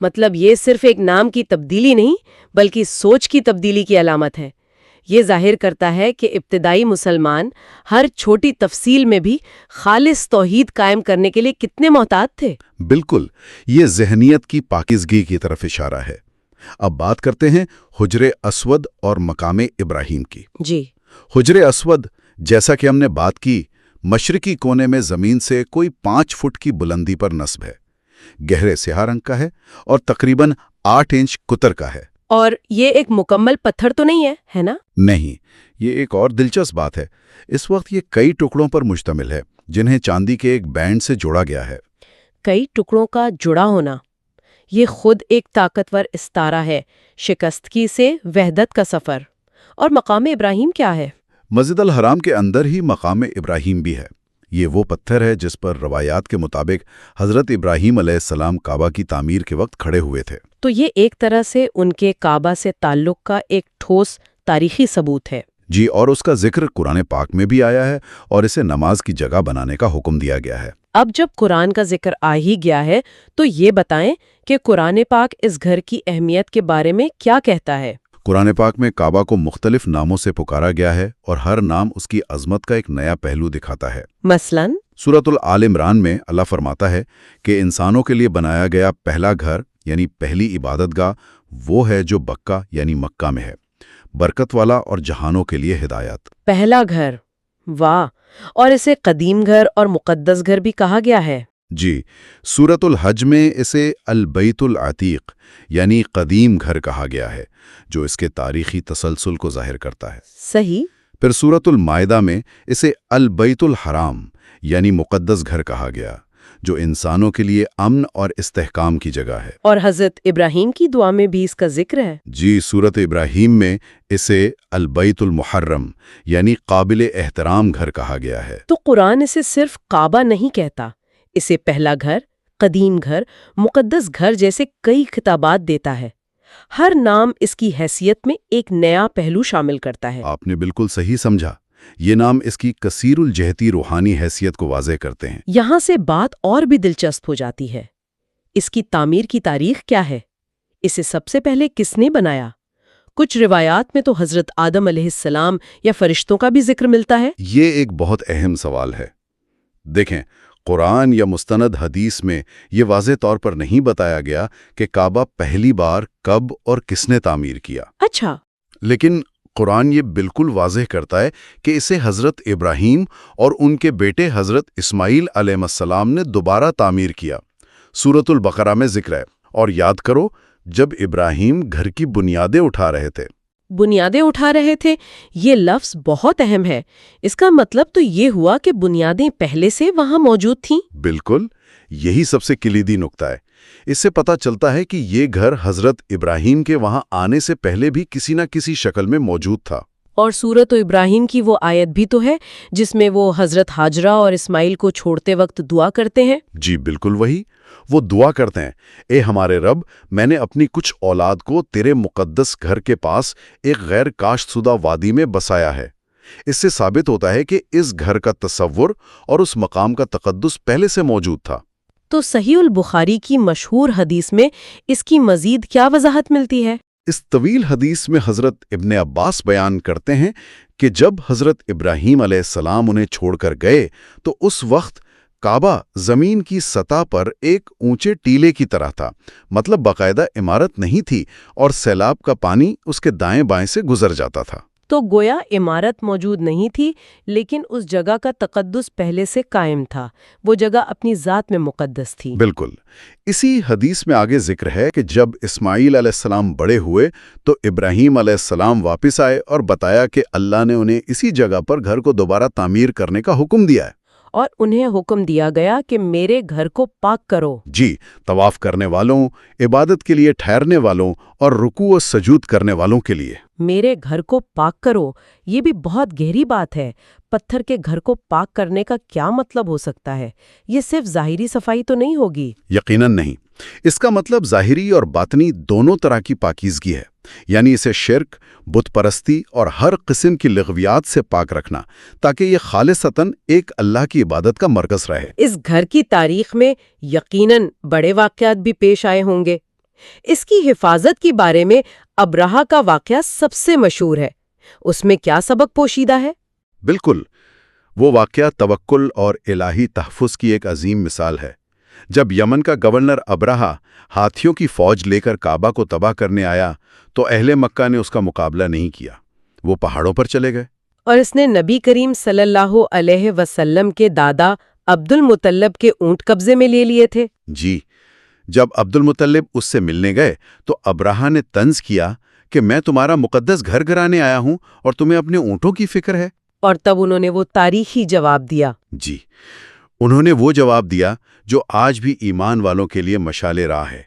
مطلب یہ صرف ایک نام کی تبدیلی نہیں بلکہ سوچ کی تبدیلی کی علامت ہے۔ یہ ظاہر کرتا ہے کہ ابتدائی مسلمان ہر چھوٹی تفصیل میں بھی خالص توحید قائم کرنے کے لیے کتنے محتاط تھے۔ بالکل، یہ ذہنیت کی پاکیزگی کی طرف اشارہ ہے۔ اب بات کرتے ہیں حجر اسود اور مقام ابراہیم کی۔ جی، حجر اسود، جیسا کہ ہم نے بات کی، مشرقی کونے میں زمین سے کوئی 5 فٹ کی بلندی پر نصب ہے، گہرے سیاہ رنگ کا ہے اور تقریباً 8 انچ قطر کا ہے۔ اور یہ ایک مکمل پتھر تو نہیں ہے نا؟ نہیں، یہ ایک اور دلچسپ بات ہے۔ اس وقت یہ کئی ٹکڑوں پر مشتمل ہے جنہیں چاندی کے ایک بینڈ سے جوڑا گیا ہے۔ کئی ٹکڑوں کا جڑا ہونا یہ خود ایک طاقتور استعارہ ہے، شکستگی سے وحدت کا سفر۔ اور مقام ابراہیم کیا ہے؟ مسجد الحرام کے اندر ہی مقام ابراہیم بھی ہے۔ یہ وہ پتھر ہے جس پر روایات کے مطابق حضرت ابراہیم علیہ السلام کعبہ کی تعمیر کے وقت کھڑے ہوئے تھے۔ تو یہ ایک طرح سے ان کے کعبہ سے تعلق کا ایک ٹھوس تاریخی ثبوت ہے۔ جی، اور اس کا ذکر قرآن پاک میں بھی آیا ہے اور اسے نماز کی جگہ بنانے کا حکم دیا گیا ہے۔ اب جب قرآن کا ذکر آ ہی گیا ہے تو یہ بتائیں کہ قرآن پاک اس گھر کی اہمیت کے بارے میں کیا کہتا ہے؟ قرآن پاک میں کعبہ کو مختلف ناموں سے پکارا گیا ہے اور ہر نام اس کی عظمت کا ایک نیا پہلو دکھاتا ہے۔ مثلاً سورۃ آل عمران میں اللہ فرماتا ہے کہ انسانوں کے لیے بنایا گیا پہلا گھر یعنی پہلی عبادت گاہ وہ ہے جو بکہ یعنی مکہ میں ہے، برکت والا اور جہانوں کے لیے ہدایت۔ پہلا گھر، واہ! اور اسے قدیم گھر اور مقدس گھر بھی کہا گیا ہے۔ جی، سورۃ الحج میں اسے البیت العتیق یعنی قدیم گھر کہا گیا ہے، جو اس کے تاریخی تسلسل کو ظاہر کرتا ہے۔ صحیح۔ پھر سورۃ المائدہ میں اسے البیت الحرام یعنی مقدس گھر کہا گیا، جو انسانوں کے لیے امن اور استحکام کی جگہ ہے۔ اور حضرت ابراہیم کی دعا میں بھی اس کا ذکر ہے۔ جی، سورۃ ابراہیم میں اسے البیت المحرم یعنی قابل احترام گھر کہا گیا ہے۔ تو قرآن اسے صرف کعبہ نہیں کہتا، اسے پہلا گھر، قدیم گھر، مقدس گھر جیسے کئی خطابات دیتا ہے۔ ہر نام اس کی حیثیت میں ایک نیا پہلو شامل کرتا ہے۔ آپ نے بالکل صحیح سمجھا، یہ نام اس کی کثیر الجہتی روحانی حیثیت کو واضح کرتے ہیں۔ یہاں سے بات اور بھی دلچسپ ہو جاتی ہے۔ اس کی تعمیر کی تاریخ کیا ہے؟ اسے سب سے پہلے کس نے بنایا؟ کچھ روایات میں تو حضرت آدم علیہ السلام یا فرشتوں کا بھی ذکر ملتا ہے۔ یہ ایک بہت اہم سوال ہے۔ دیکھیں، قرآن یا مستند حدیث میں یہ واضح طور پر نہیں بتایا گیا کہ کعبہ پہلی بار کب اور کس نے تعمیر کیا۔ اچھا۔ لیکن قرآن یہ بالکل واضح کرتا ہے کہ اسے حضرت ابراہیم اور ان کے بیٹے حضرت اسماعیل علیہ السلام نے دوبارہ تعمیر کیا۔ سورۃ البقرہ میں ذکر ہے، اور یاد کرو جب ابراہیم گھر کی بنیادیں اٹھا رہے تھے۔ بنیادیں اٹھا رہے تھے، یہ لفظ بہت اہم ہے۔ اس کا مطلب تو یہ ہوا کہ بنیادیں پہلے سے وہاں موجود تھیں۔ بالکل، یہی سب سے کلیدی نقطہ ہے۔ اس سے پتہ چلتا ہے کہ یہ گھر حضرت ابراہیم کے وہاں آنے سے پہلے بھی کسی نہ کسی شکل میں موجود تھا۔ اور سورۃ ابراہیم کی وہ آیت بھی تو ہے جس میں وہ حضرت ہاجرہ اور اسماعیل کو چھوڑتے وقت دعا کرتے ہیں۔ جی بالکل وہی، وہ دعا کرتے ہیں، اے ہمارے رب، میں نے اپنی کچھ اولاد کو تیرے مقدس گھر کے پاس ایک غیر کاشت شدہ وادی میں بسایا ہے۔ اس سے ثابت ہوتا ہے کہ اس گھر کا تصور اور اس مقام کا تقدس پہلے سے موجود تھا۔ تو صحیح البخاری کی مشہور حدیث میں اس کی مزید کیا وضاحت ملتی ہے؟ اس طویل حدیث میں حضرت ابن عباس بیان کرتے ہیں کہ جب حضرت ابراہیم علیہ السلام انہیں چھوڑ کر گئے تو اس وقت کعبہ زمین کی سطح پر ایک اونچے ٹیلے کی طرح تھا، مطلب باقاعدہ عمارت نہیں تھی، اور سیلاب کا پانی اس کے دائیں بائیں سے گزر جاتا تھا۔ تو گویا عمارت موجود نہیں تھی، لیکن اس جگہ کا تقدس پہلے سے قائم تھا، وہ جگہ اپنی ذات میں مقدس تھی۔ بالکل، اسی حدیث میں آگے ذکر ہے کہ جب اسماعیل علیہ السلام بڑے ہوئے تو ابراہیم علیہ السلام واپس آئے اور بتایا کہ اللہ نے انہیں اسی جگہ پر گھر کو دوبارہ تعمیر کرنے کا حکم دیا ہے، اور انہیں حکم دیا گیا کہ میرے گھر کو پاک کرو۔ جی، طواف کرنے والوں، عبادت کے لیے ٹھہرنے والوں اور رکوع و سجود کرنے والوں کے لیے۔ میرے گھر کو پاک کرو، یہ بھی بہت گہری بات ہے۔ پتھر کے گھر کو پاک کرنے کا کیا مطلب ہو سکتا ہے؟ یہ صرف ظاہری صفائی تو نہیں ہوگی؟ یقیناً نہیں، اس کا مطلب ظاہری اور باطنی دونوں طرح کی پاکیزگی ہے، یعنی اسے شرک، بت پرستی اور ہر قسم کی لغویات سے پاک رکھنا، تاکہ یہ خالصتاً ایک اللہ کی عبادت کا مرکز رہے۔ اس گھر کی تاریخ میں یقیناً بڑے واقعات بھی پیش آئے ہوں گے۔ اس کی حفاظت کے بارے میں ابرہہ کا واقعہ سب سے مشہور ہے۔ اس میں کیا سبق پوشیدہ ہے؟ بالکل، وہ واقعہ توکل اور الہی تحفظ کی ایک عظیم مثال ہے۔ جب یمن کا گورنر ابرہہ ہاتھیوں کی فوج لے کر کعبہ کو تباہ کرنے آیا تو اہل مکہ نے اس کا مقابلہ نہیں کیا، وہ پہاڑوں پر چلے گئے۔ اور اس نے نبی کریم صلی اللہ علیہ وسلم کے دادا عبد المطلب کے اونٹ قبضے میں لے لیے تھے۔ جی، جب عبد المطلب اس سے ملنے گئے تو ابرہہ نے طنز کیا کہ میں تمہارا مقدس گھر گرانے آیا ہوں اور تمہیں اپنے اونٹوں کی فکر ہے۔ اور تب انہوں نے وہ تاریخی جواب دیا۔ جی، انہوں نے وہ جواب دیا جو آج بھی ایمان والوں کے لیے مشعل راہ ہے۔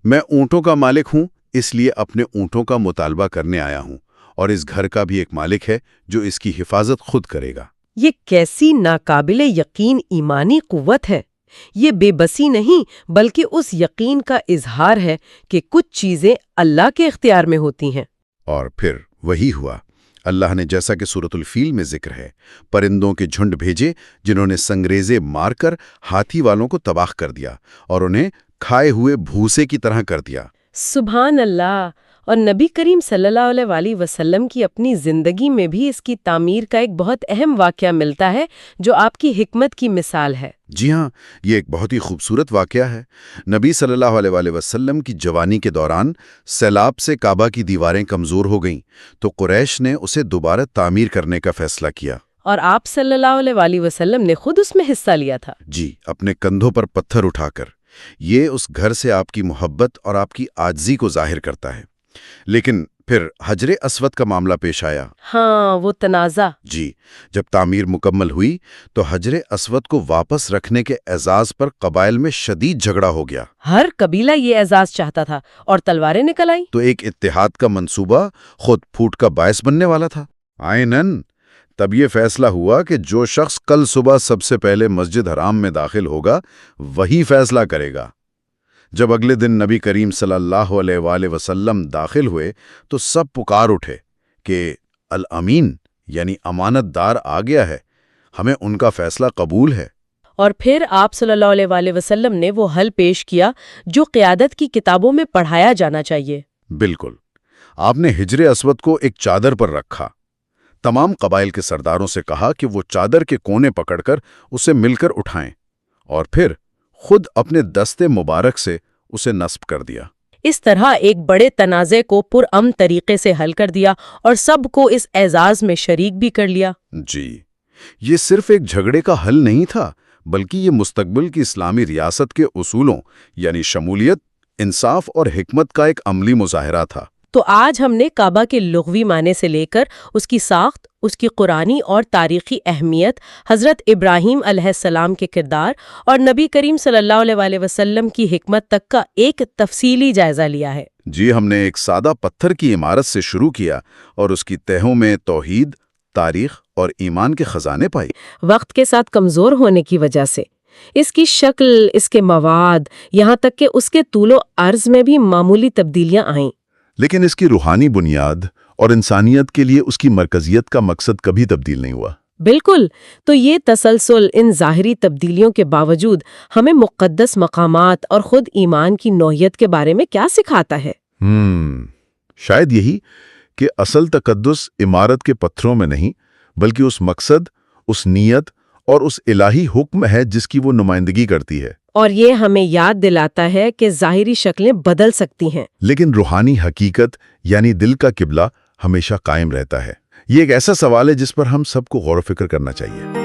میں اونٹوں کا مالک ہوں، اس لیے اپنے اونٹوں کا مطالبہ کرنے آیا ہوں، اور اس گھر کا بھی ایک مالک ہے جو اس کی حفاظت خود کرے گا۔ یہ کیسی ناقابل یقین ایمانی قوت ہے! یہ بے بسی نہیں بلکہ اس یقین کا اظہار ہے کہ کچھ چیزیں اللہ کے اختیار میں ہوتی ہیں۔ اور پھر وہی ہوا۔ اللہ نے جیسا کہ سورۃ الفیل میں ذکر ہے، پرندوں کے جھنڈ بھیجے جنہوں نے سنگریزے مار کر ہاتھی والوں کو تباہ کر دیا اور انہیں کھائے ہوئے بھوسے کی طرح کر دیا۔ سبحان اللہ! اور نبی کریم صلی اللہ علیہ وسلم کی اپنی زندگی میں بھی اس کی تعمیر کا ایک بہت اہم واقعہ ملتا ہے جو آپ کی حکمت کی مثال ہے۔ جی ہاں، یہ ایک بہت ہی خوبصورت واقعہ ہے۔ نبی صلی اللہ علیہ وسلم کی جوانی کے دوران سیلاب سے کعبہ کی دیواریں کمزور ہو گئیں تو قریش نے اسے دوبارہ تعمیر کرنے کا فیصلہ کیا۔ اور آپ صلی اللہ علیہ وسلم نے خود اس میں حصہ لیا تھا۔ جی، اپنے کندھوں پر پتھر اٹھا کر۔ یہ اس گھر سے آپ کی محبت اور آپ کی عاجزی کو ظاہر کرتا ہے۔ لیکن پھر حجر اسود کا معاملہ پیش آیا۔ ہاں، وہ تنازع۔ جی، جب تعمیر مکمل ہوئی تو حجر اسود کو واپس رکھنے کے اعزاز پر قبائل میں شدید جھگڑا ہو گیا۔ ہر قبیلہ یہ اعزاز چاہتا تھا اور تلواریں نکل آئیں۔ تو ایک اتحاد کا منصوبہ خود پھوٹ کا باعث بننے والا تھا۔ آئینن تب یہ فیصلہ ہوا کہ جو شخص کل صبح سب سے پہلے مسجد حرام میں داخل ہوگا وہی فیصلہ کرے گا۔ جب اگلے دن نبی کریم صلی اللہ علیہ وآلہ وسلم داخل ہوئے تو سب پکار اٹھے کہ الامین یعنی امانت دار آ گیا ہے، ہمیں ان کا فیصلہ قبول ہے۔ اور پھر آپ صلی اللہ علیہ وآلہ وسلم نے وہ حل پیش کیا جو قیادت کی کتابوں میں پڑھایا جانا چاہیے۔ بالکل، آپ نے حجر اسود کو ایک چادر پر رکھا، تمام قبائل کے سرداروں سے کہا کہ وہ چادر کے کونے پکڑ کر اسے مل کر اٹھائیں، اور پھر خود اپنے دستے مبارک سے اسے نصب کر دیا۔ اس طرح ایک بڑے تنازع کو پرامن طریقے سے حل کر دیا اور سب کو اس اعزاز میں شریک بھی کر لیا۔ جی، یہ صرف ایک جھگڑے کا حل نہیں تھا، بلکہ یہ مستقبل کی اسلامی ریاست کے اصولوں یعنی شمولیت، انصاف اور حکمت کا ایک عملی مظاہرہ تھا۔ تو آج ہم نے کعبہ کے لغوی معنی سے لے کر اس کی ساخت، اس کی قرآنی اور تاریخی اہمیت، حضرت ابراہیم علیہ السلام کے کردار اور نبی کریم صلی اللہ علیہ وسلم کی حکمت تک کا ایک تفصیلی جائزہ لیا ہے۔ جی، ہم نے ایک سادہ پتھر کی عمارت سے شروع کیا اور اس کی تہوں میں توحید، تاریخ اور ایمان کے خزانے پائے۔ وقت کے ساتھ کمزور ہونے کی وجہ سے اس کی شکل، اس کے مواد، یہاں تک کہ اس کے طول و عرض میں بھی معمولی تبدیلیاں آئیں، لیکن اس کی روحانی بنیاد اور انسانیت کے لیے اس کی مرکزیت کا مقصد کبھی تبدیل نہیں ہوا۔ بالکل۔ تو یہ تسلسل ان ظاہری تبدیلیوں کے باوجود ہمیں مقدس مقامات اور خود ایمان کی نوعیت کے بارے میں کیا سکھاتا ہے؟ شاید یہی کہ اصل تقدس عمارت کے پتھروں میں نہیں، بلکہ اس مقصد، اس نیت اور اس الہی حکم ہے جس کی وہ نمائندگی کرتی ہے۔ اور یہ ہمیں یاد دلاتا ہے کہ ظاہری شکلیں بدل سکتی ہیں، لیکن روحانی حقیقت یعنی دل کا قبلہ ہمیشہ قائم رہتا ہے۔ یہ ایک ایسا سوال ہے جس پر ہم سب کو غور و فکر کرنا چاہیے۔